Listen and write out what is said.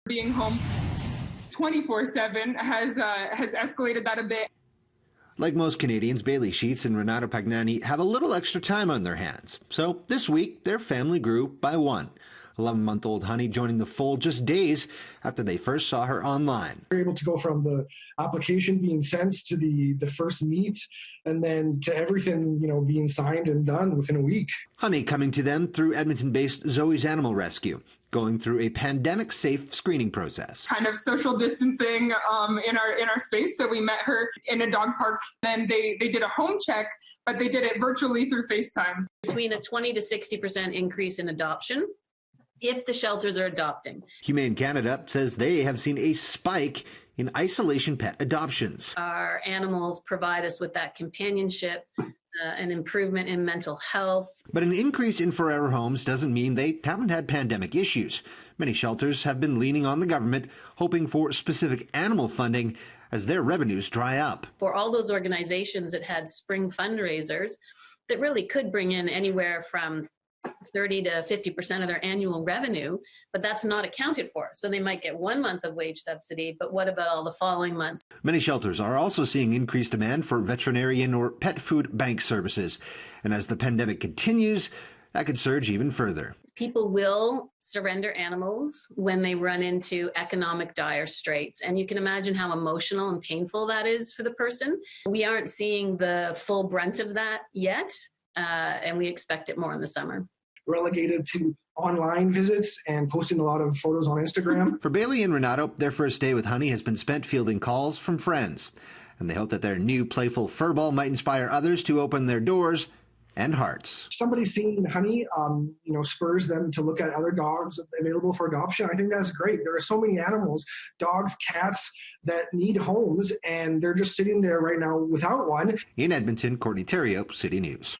being home 24/7 has escalated that a bit. Like most Canadians, Bailey Sheets and Renato Pagnani have a little extra time on their hands. So this week, their family grew by one. 11-month-old Honey joining the fold just days after they first saw her online. We're able to go from the application being sent to the first meet and then to everything, being signed and done within a week. Honey coming to them through Edmonton-based Zoe's Animal Rescue, going through a pandemic-safe screening process. Kind of social distancing in our space. So we met her in a dog park. Then they did a home check, but they did it virtually through FaceTime. Between a 20 to 60% increase in adoption if the shelters are adopting. Humane Canada says they have seen a spike in isolation pet adoptions. Our animals provide us with that companionship, an improvement in mental health. But an increase in forever homes doesn't mean they haven't had pandemic issues. Many shelters have been leaning on the government, hoping for specific animal funding as their revenues dry up. For all those organizations that had spring fundraisers that really could bring in anywhere from 30 to 50% of their annual revenue, but that's not accounted for. So they might get 1 month of wage subsidy, but what about all the following months? Many shelters are also seeing increased demand for veterinarian or pet food bank services. And as the pandemic continues, that could surge even further. People will surrender animals when they run into economic dire straits. And you can imagine how emotional and painful that is for the person. We aren't seeing the full brunt of that yet, and we expect it more in the summer. Relegated to online visits and posting a lot of photos on Instagram. For Bailey and Renato, their first day with Honey has been spent fielding calls from friends. And they hope that their new playful furball might inspire others to open their doors and hearts. Somebody seeing Honey, spurs them to look at other dogs available for adoption. I think that's great. There are so many animals, dogs, cats, that need homes, and they're just sitting there right now without one. In Edmonton, Courtney Theriault, City News.